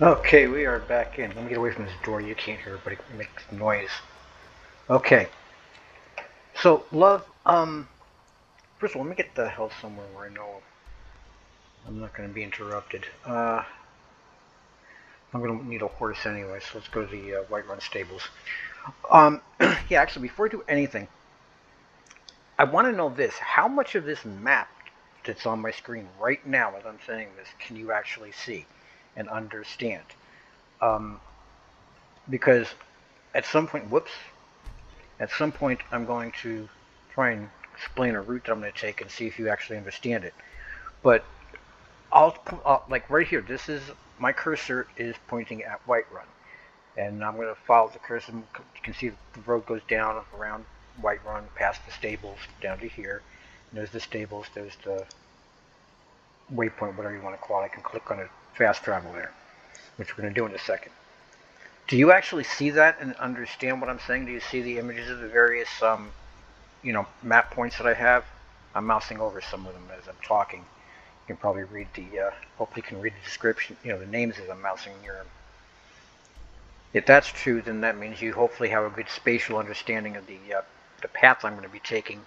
Okay, we are back in. Let me get away from this door. You can't hear it, but it makes noise. Okay. So, love, first of all, let me get the hell somewhere where I know I'm not going to be interrupted. I'm going to need a horse anyway, so let's go to the White Run stables. Yeah, actually, before I do anything, I want to know this. How much of this map that's on my screen right now as I'm saying this can you actually see and understand? Um, because at some point, whoops, at some point I'm going to try and explain a route that I'm going to take and see if you actually understand it. But like right here, this is my cursor is pointing at White Run, and I'm going to follow the cursor. You can see the road goes down around White Run, past the stables, down to here. And there's the stables. There's the waypoint, whatever you want to call it. I can click on it, fast travel there, which we're going to do in a second. Do you actually see that and understand what I'm saying? Do you see the images of the various map points that I have? I'm mousing over some of them as I'm talking. You can probably read hopefully you can read the description, the names as I'm mousing near them. If that's true, then that means you hopefully have a good spatial understanding of the path I'm going to be taking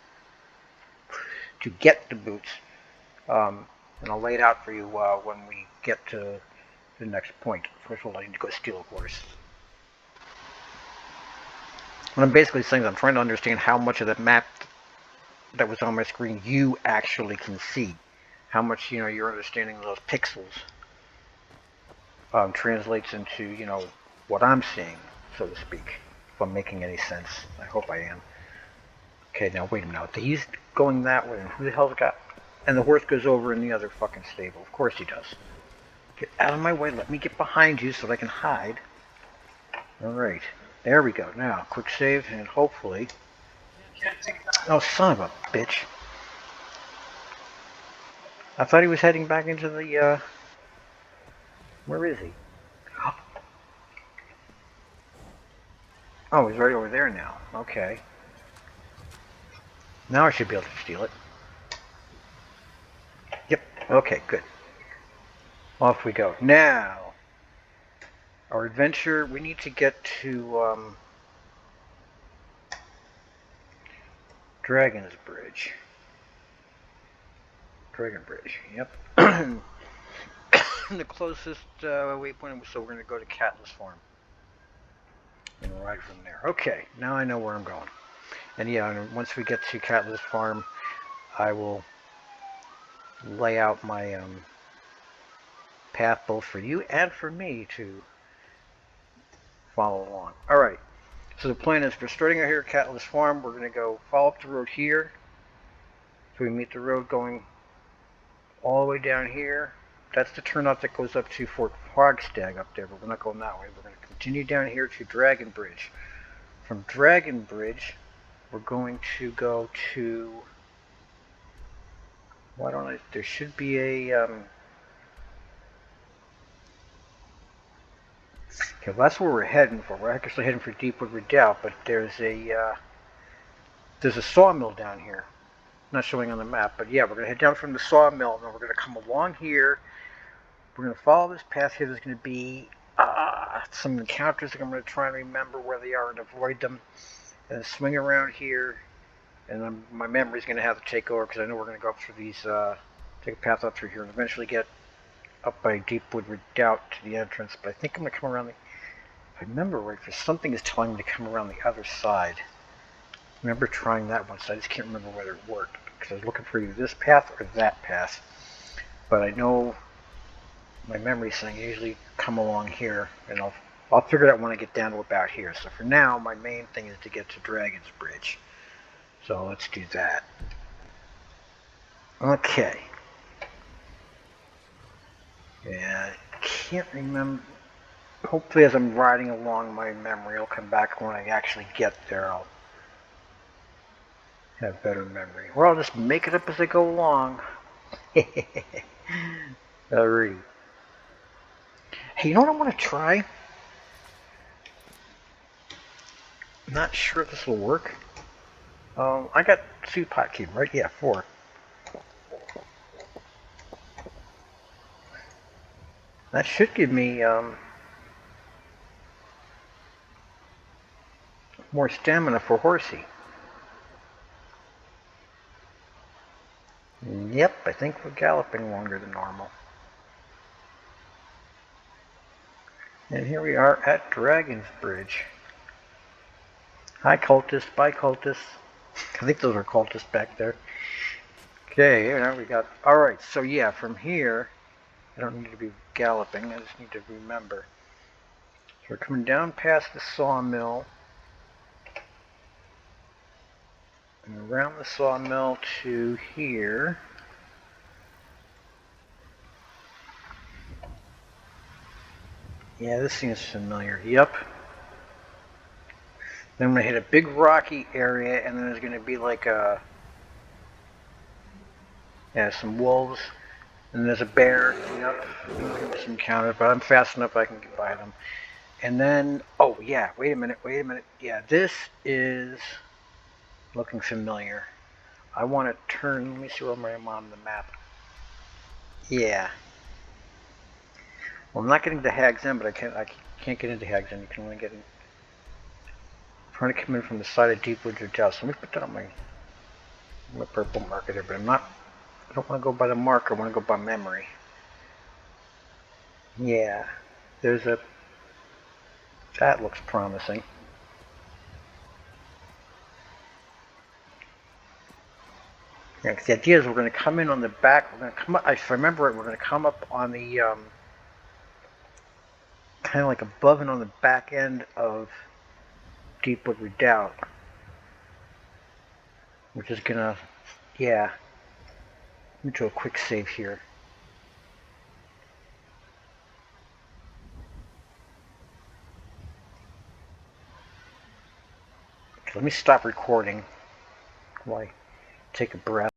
to get the boots. And I'll lay it out for you when we get to the next point. First of all, I need to go steal a horse. What I'm basically saying is I'm trying to understand how much of the map that was on my screen you actually can see. How much, your understanding of those pixels translates into, what I'm seeing, so to speak. If I'm making any sense. I hope I am. Okay, now wait a minute. He's going that way, and who the hell's got... And the horse goes over in the other fucking stable. Of course he does. Get out of my way. Let me get behind you so that I can hide. Alright. There we go. Now, quick save, and hopefully... Oh, son of a bitch. I thought he was heading back into the, Where is he? Oh, he's right over there now. Okay. Now I should be able to steal it. Yep. Okay, good. Off we go. Now, our adventure, we need to get to, Dragon's Bridge. Dragon Bridge, yep. The closest waypoint, so we're going to go to Catless Farm. And ride from there. Okay, now I know where I'm going. And yeah, once we get to Catless Farm, I will lay out my path both for you and for me to follow along. Alright, so the plan is we're starting out here at Catless Farm. We're going to go follow up the road here. So we meet the road going all the way down here. That's the turnout that goes up to Fort Frogstag up there, but we're not going that way. We're going to continue down here to Dragon Bridge. From Dragon Bridge, we're going to go to... Why don't I... There should be a... Okay, well, that's where we're heading for. We're actually heading for Deepwood Redoubt, but there's a sawmill down here. Not showing on the map, but yeah, we're going to head down from the sawmill, and then we're going to come along here. We're going to follow this path here. There's going to be some encounters that I'm going to try and remember where they are and avoid them. And then swing around here, and my memory's going to have to take over because I know we're going to go up through these, take a path up through here and eventually get up by Deepwood Redoubt to the entrance. But I think I'm going to come around if I remember right, for something is telling me to come around the other side. I remember trying that once. I just can't remember whether it worked because I was looking for either this path or that path. But I know my memory's saying I usually come along here, and I'll figure it out when I get down to about here. So for now, my main thing is to get to Dragon's Bridge. So let's do that. Okay. Yeah, I can't remember. Hopefully as I'm riding along, my memory will come back when I actually get there. I'll have better memory. Or I'll just make it up as I go along. Alrighty. Hey, you know what I want to try? Not sure if this will work. I got 2 pot cube, right? Yeah, 4. That should give me more stamina for Horsey. Yep, I think we're galloping longer than normal. And here we are at Dragon's Bridge. Hi, cultists. Bye, cultists. I think those are cultists back there. Okay, here we got... Alright, so yeah, from here, I don't need to be galloping. I just need to remember. So we're coming down past the sawmill. And around the sawmill to here. Yeah, this seems familiar. Yep. Then I'm going to hit a big rocky area, and then there's going to be like a... Yeah, some wolves. And there's a bear. Yep. Some encounters, but I'm fast enough I can get by them. And then... Oh, yeah. Wait a minute. Yeah, this is looking familiar. I want to turn... Let me see where I'm on the map. Yeah. Well, I'm not getting to Hag's End, but I can't get into Hag's End. You can only get in... I'm trying to come in from the side of Deepwood or Joust. Let me put that on my purple marker there, but I don't want to go by the marker. I want to go by memory. Yeah. That looks promising. Yeah, because the idea is we're going to come in on the back. We're going to come up, if I remember it, we're going to come up on the, kind of like above and on the back end of Deepwood Redoubt. Which is going to, yeah. Let me do a quick save here. Okay, let me stop recording while I take a breath.